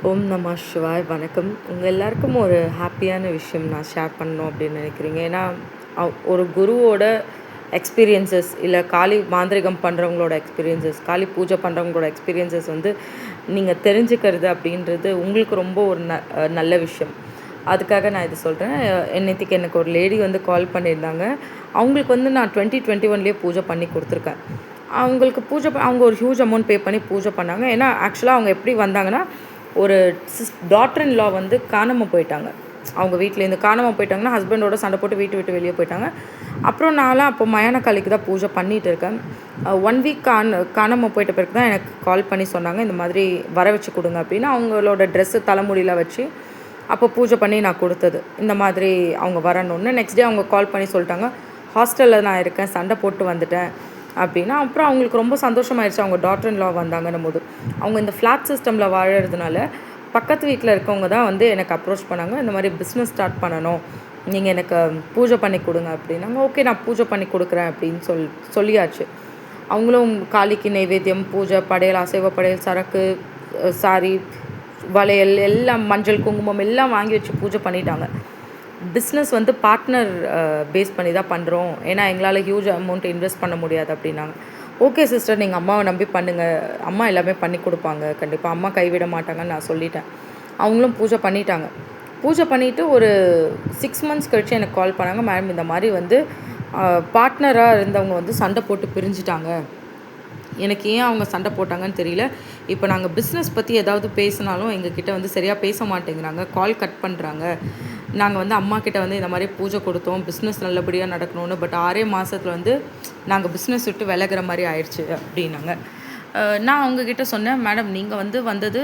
ஓம் நம சிவாய். வணக்கம். உங்கள் எல்லாருக்கும் ஒரு ஹாப்பியான விஷயம் நான் ஷேர் பண்ணணும் அப்படின்னு நினைக்கிறீங்க. ஏன்னா ஒரு குருவோட எக்ஸ்பீரியன்சஸ் இல்லை காளி மாந்திரிகம் பண்ணுறவங்களோட எக்ஸ்பீரியன்சஸ், காளி பூஜை பண்ணுறவங்களோட எக்ஸ்பீரியன்சஸ் வந்து நீங்கள் தெரிஞ்சுக்கிறது அப்படின்றது உங்களுக்கு ரொம்ப ஒரு நல்ல விஷயம். அதுக்காக நான் இது சொல்கிறேன். நேற்றுக்கு எனக்கு ஒரு லேடி வந்து கால் பண்ணியிருந்தாங்க. அவங்களுக்கு வந்து நான் 2021 பூஜை பண்ணி கொடுத்துருக்கேன். அவங்களுக்கு அவங்க ஒரு ஹியூஜ் அமௌண்ட் பே பண்ணி பூஜை பண்ணாங்க. ஏன்னா ஆக்சுவலாக அவங்க எப்படி வந்தாங்கன்னா, ஒரு டாட்டர் இன் லா வந்து காணாமல் போயிட்டாங்க. அவங்க வீட்டிலேருந்து காணாமல் போயிட்டாங்கன்னா, ஹஸ்பண்டோட சண்டை போட்டு வீட்டை விட்டு வெளியே போயிட்டாங்க. அப்புறம் நான்லாம் அப்போ மயானக்காளிக்கு தான் பூஜை பண்ணிகிட்டு இருக்கேன். 1 வீக் காணாமல் போயிட்ட பிறகு தான் எனக்கு கால் பண்ணி சொன்னாங்க, இந்த மாதிரி வர வச்சு கொடுங்க அப்படின்னு. அவங்களோட ட்ரெஸ்ஸு தலைமுடியெலாம் வச்சு அப்போ பூஜை பண்ணி நான் கொடுத்தது. இந்த மாதிரி அவங்க வரணுன்னு நெக்ஸ்ட் டே அவங்க கால் பண்ணி சொல்லிட்டாங்க, ஹாஸ்டலில் நான் இருக்கேன், சண்டை போட்டு வந்துட்டேன் அப்படின்னா. அப்புறம் அவங்களுக்கு ரொம்ப சந்தோஷமாயிடுச்சு. அவங்க டாட்டர் இன் லா வந்தாங்கன்னும் போது, அவங்க இந்த ஃப்ளாட் சிஸ்டமில் வாழறதுனால பக்கத்து வீட்டில் இருக்கவங்க தான் வந்து எனக்கு அப்ரோச் பண்ணாங்க. இந்த மாதிரி பிஸ்னஸ் ஸ்டார்ட் பண்ணணும், நீங்கள் எனக்கு பூஜை பண்ணி கொடுங்க அப்படின்னாங்க. ஓகே, நான் பூஜை பண்ணி கொடுக்குறேன் அப்படின்னு சொல்லியாச்சு. அவங்களும் காளிக்கு நைவேத்தியம், பூஜை, படையல், அசைவ படையல், சரக்கு, சாரி, வளையல் எல்லாம், மஞ்சள் குங்குமம் எல்லாம் வாங்கி வச்சு பூஜை பண்ணிட்டாங்க. பிஸ்னஸ் வந்து பார்ட்னர் பேஸ் பண்ணி தான் பண்ணுறோம், ஏன்னா எங்களால் ஹியூஜ் அமௌண்ட் இன்வெஸ்ட் பண்ண முடியாது அப்படின்னாங்க. ஓகே சிஸ்டர், நீங்கள் அம்மாவை நம்பி பண்ணுங்கள், அம்மா எல்லாமே பண்ணி கொடுப்பாங்க, கண்டிப்பாக அம்மா கைவிட மாட்டாங்கன்னு நான் சொல்லிட்டேன். அவங்களும் பூஜை பண்ணிட்டாங்க. பூஜை பண்ணிவிட்டு ஒரு 6 மந்த்ஸ் கழித்து எனக்கு கால் பண்ணாங்க, மேடம் இந்த மாதிரி வந்து பார்ட்னராக இருந்தவங்க வந்து சண்டை போட்டு பிரிஞ்சுட்டாங்க, எனக்கு ஏன் அவங்க சண்டை போட்டாங்கன்னு தெரியல. இப்போ நாங்கள் பிஸ்னஸ் பற்றி ஏதாவது பேசினாலும் எங்ககிட்ட வந்து சரியாக பேச மாட்டேங்கிறாங்க, கால் கட் பண்ணுறாங்க. நாங்கள் வந்து அம்மா கிட்ட வந்து இந்த மாதிரி பூஜை கொடுத்தோம், பிஸ்னஸ் நல்லபடியாக நடக்கணும்னு, பட் 6 மாதத்தில் வந்து நாங்கள் பிஸ்னஸ் விட்டு விலகிற மாதிரி ஆயிடுச்சு அப்படின்னாங்க. நான் அவங்கக்கிட்ட சொன்னேன், மேடம் நீங்கள் வந்து வந்தது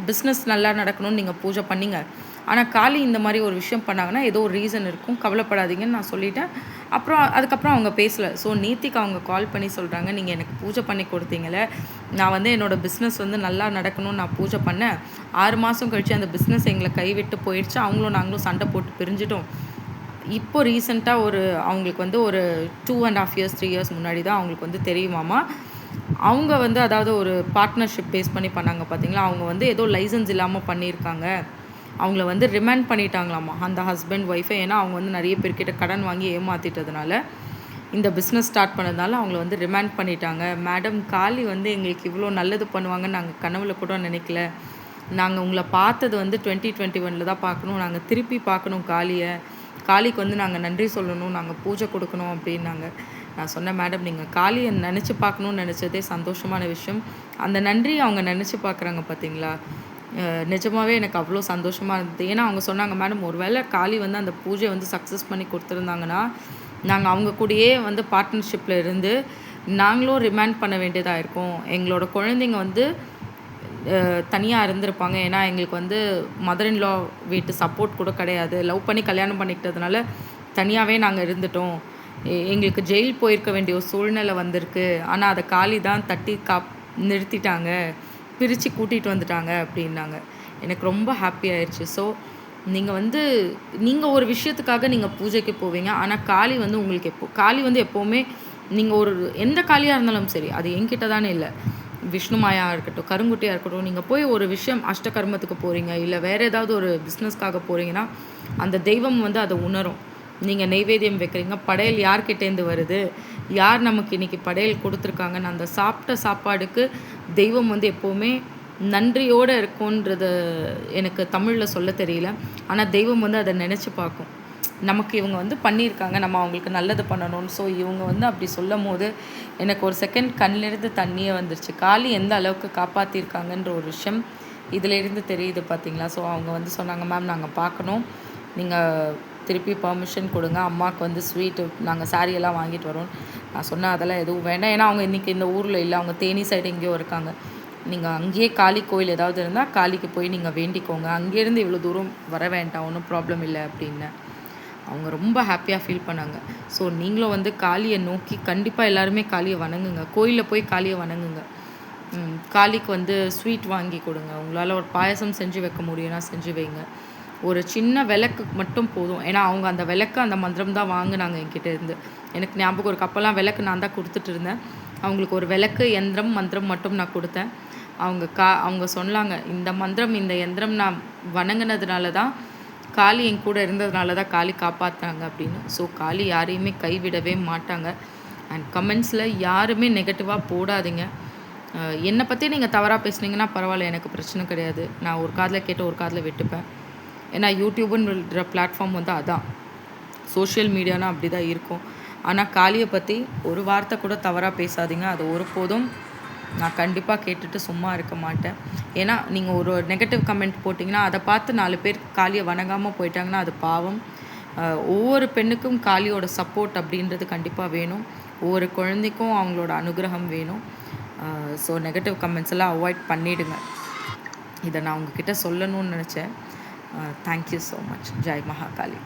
பிஸ்னஸ் நல்லா நடக்கணும்னு நீங்கள் பூஜை பண்ணிங்க, ஆனால் காளி இந்த மாதிரி ஒரு விஷயம் பண்ணாங்கன்னா ஏதோ ஒரு ரீசன் இருக்கும், கவலைப்படாதீங்கன்னு நான் சொல்லிட்டேன். அதுக்கப்புறம் அவங்க பேசலை. ஸோ நேத்திக்கு அவங்க கால் பண்ணி சொல்கிறாங்க, நீங்கள் எனக்கு பூஜை பண்ணி கொடுத்தீங்களே, நான் வந்து என்னோடய பிஸ்னஸ் வந்து நல்லா நடக்கணும்னு நான் பூஜை பண்ணேன், 6 மாதம் கழித்து அந்த பிஸ்னஸ் எங்களை கைவிட்டு போயிடுச்சு, நாங்களும் சண்டை போட்டு பிரிஞ்சிட்டோம். இப்போ ரீசெண்டாக அவங்களுக்கு வந்து ஒரு 2.5 இயர்ஸ் 3 இயர்ஸ் முன்னாடி தான் அவங்களுக்கு வந்து தெரியுமாமா. அவங்க வந்து அதாவது ஒரு பார்ட்னர்ஷிப் பேஸ் பண்ணி பண்ணாங்க பார்த்தீங்களா, அவங்க வந்து ஏதோ லைசன்ஸ் இல்லாமல் பண்ணியிருக்காங்க. அவங்கள வந்து ரிமாண்ட் பண்ணிட்டாங்களாமா அந்த ஹஸ்பண்ட் ஒய்ஃபை. ஏன்னா அவங்க வந்து நிறைய பேர்கிட்ட கடன் வாங்கி ஏமாற்றிட்டதுனால, இந்த பிஸ்னஸ் ஸ்டார்ட் பண்ணதுனால அவங்கள வந்து ரிமாண்ட் பண்ணிட்டாங்க. மேடம், காளி வந்து எங்களுக்கு இவ்வளோ நல்லது பண்ணுவாங்கன்னு நாங்கள் கனவுல கூட நினைக்கல. நாங்கள் உங்களை பார்த்தது வந்து 2021 தான் பார்க்கணும், நாங்கள் திருப்பி பார்க்கணும் காளிக்கு வந்து நாங்கள் நன்றி சொல்லணும், நாங்கள் பூஜை கொடுக்கணும் அப்படின்னாங்க. நான் சொன்னேன், மேடம் நீங்கள் காளியை நினச்சி பார்க்கணுன்னு நினச்சதே சந்தோஷமான விஷயம், அந்த நன்றி அவங்க நினச்சி பார்க்குறாங்க பார்த்தீங்களா, நிஜமாகவே எனக்கு அவ்வளோ சந்தோஷமாக இருந்தது. ஏன்னா அவங்க சொன்னாங்க, மேடம் ஒருவேளை காளி வந்து அந்த பூஜையை வந்து சக்ஸஸ் பண்ணி கொடுத்துருந்தாங்கன்னா, நாங்கள் அவங்க கூடயே வந்து பார்ட்னர்ஷிப்பில் இருந்து நாங்களும் ரிமாண்ட் பண்ண வேண்டியதாக இருக்கும். எங்களோட குழந்தைங்க வந்து தனியாக இருந்திருப்பாங்க. ஏன்னா எங்களுக்கு வந்து மதர் இன் லா வீட்டு சப்போர்ட் கூட கிடையாது. லவ் பண்ணி கல்யாணம் பண்ணிக்கிட்டதுனால தனியாகவே நாங்கள் இருந்துட்டோம். எங்களுக்கு ஜெயில் போயிருக்க வேண்டிய ஒரு சூழ்நிலை வந்திருக்கு. ஆனால் அதை காளி தான் தட்டி நிறுத்திட்டாங்க, பிரித்து கூட்டிகிட்டு வந்துட்டாங்க அப்படின்னாங்க. எனக்கு ரொம்ப ஹாப்பி ஆயிடுச்சு. ஸோ நீங்கள் ஒரு விஷயத்துக்காக நீங்கள் பூஜைக்கு போவீங்க, ஆனால் காளி வந்து உங்களுக்கு காளி வந்து எப்போவுமே நீங்கள் எந்த காளியாக இருந்தாலும் சரி, அது என்கிட்ட தானே இல்லை, விஷ்ணுமாயாக இருக்கட்டும், கருங்குட்டியாக இருக்கட்டும், நீங்கள் போய் ஒரு விஷயம் அஷ்டகர்மத்துக்கு போகிறீங்க, இல்லை வேறு ஏதாவது ஒரு பிஸ்னஸ்க்காக போகிறீங்கன்னா அந்த தெய்வம் வந்து அதை உணரும். நீங்கள் நெய்வேத்தியம் வைக்கிறீங்க, படையல் யார்கிட்டேருந்து வருது, யார் நமக்கு இன்றைக்கி படையல் கொடுத்துருக்காங்கன்னு அந்த சாப்பிட்ட சாப்பாடுக்கு தெய்வம் வந்து எப்போவுமே நன்றியோடு இருக்கும்ன்றது எனக்கு தமிழில் சொல்ல தெரியல. ஆனால் தெய்வம் வந்து அதை நினச்சி பார்க்கும், நமக்கு இவங்க வந்து பண்ணியிருக்காங்க, நம்ம அவங்களுக்கு நல்லது பண்ணணும்னு. ஸோ இவங்க வந்து அப்படி சொல்லும் போது எனக்கு ஒரு செகண்ட் கண்ணிலிருந்து தண்ணியே வந்துருச்சு. காளி எந்த அளவுக்கு காப்பாற்றிருக்காங்கன்ற ஒரு விஷயம் இதிலேருந்து தெரியுது பார்த்தீங்களா. ஸோ அவங்க வந்து சொன்னாங்க, மேம் நாங்கள் பார்க்கணும், நீங்கள் திருப்பி பர்மிஷன் கொடுங்க, அம்மாவுக்கு வந்து ஸ்வீட்டு நாங்கள் சாரியெல்லாம் வாங்கிட்டு வரோம். நான் சொன்னேன், அதெல்லாம் எதுவும் வேண்டாம், ஏன்னா அவங்க இன்றைக்கி இந்த ஊரில் இல்லை, அவங்க தேனி சைடு எங்கேயோ இருக்காங்க. நீங்கள் அங்கேயே காளி கோயில் ஏதாவது இருந்தால் காளிக்கு போய் நீங்கள் வேண்டிக்கோங்க, அங்கேருந்து இவ்வளோ தூரம் வர வேண்டாம், ஒன்றும் ப்ராப்ளம் இல்லை அப்படின்னு. அவங்க ரொம்ப ஹாப்பியாக ஃபீல் பண்ணாங்க. ஸோ நீங்களும் வந்து காளியை நோக்கி கண்டிப்பாக எல்லாருமே காளியை வணங்குங்க, கோயிலில் போய் காளியை வணங்குங்க. காளிக்கு வந்து ஸ்வீட் வாங்கி கொடுங்க, உங்களால் ஒரு பாயசம் செஞ்சு வைக்க முடியும்னா செஞ்சு வைங்க. ஒரு சின்ன விளக்கு மட்டும் போதும், ஏன்னா அவங்க அந்த விளக்கு அந்த மந்திரம் தான் வாங்கினாங்க என்கிட்ட இருந்து. எனக்கு ஞாபகம் ஒரு கப்பெல்லாம் விளக்கு நான் தான் கொடுத்துட்டு இருந்தேன். அவங்களுக்கு ஒரு விளக்கு, யந்திரம், மந்திரம் மட்டும் நான் கொடுத்தேன். அவங்க சொன்னாங்க, இந்த மந்திரம், இந்த யந்திரம் நான் வணங்குனதுனால தான், காளி என் கூட இருந்ததுனால தான் காளி காப்பாத்துனாங்க அப்படின்னு. ஸோ காளி யாரையுமே கைவிடவே மாட்டாங்க. அண்ட் கமெண்ட்ஸில் யாருமே நெகட்டிவா போடாதீங்க. என்னை பற்றி நீங்கள் தவறாக பேசுனீங்கன்னா பரவாயில்ல, எனக்கு பிரச்சனை கிடையாது. நான் ஒரு காதில் கேட்டு ஒரு காதில் விட்டுப்பேன். ஏன்னா யூடியூபுன்ற பிளாட்ஃபார்ம் வந்து அதான். சோஷியல் மீடியானா அப்படி தான் இருக்கும். ஆனால் காளியை பற்றி ஒரு வார்த்தை கூட தவறாக பேசாதீங்க. அது ஒருபோதும் நான் கண்டிப்பாக கேட்டுட்டு சும்மா இருக்க மாட்டேன். ஏன்னா நீங்கள் ஒரு நெகட்டிவ் கமெண்ட் போட்டிங்கன்னா அதை பார்த்து 4 பேர் காளியை வணங்காமல் போயிட்டாங்கன்னா அது பாவம். ஒவ்வொரு பெண்ணுக்கும் காளியோட சப்போர்ட் அப்படின்றது கண்டிப்பாக வேணும். ஒவ்வொரு குழந்தைக்கும் அவங்களோட அனுகிரகம் வேணும். ஸோ நெகட்டிவ் கமெண்ட்ஸ் எல்லாம் அவாய்ட் பண்ணிவிடுங்க. இதை நான் உங்ககிட்ட சொல்லணும்னு நினச்சேன். Thank you so much. Jai Mahakali.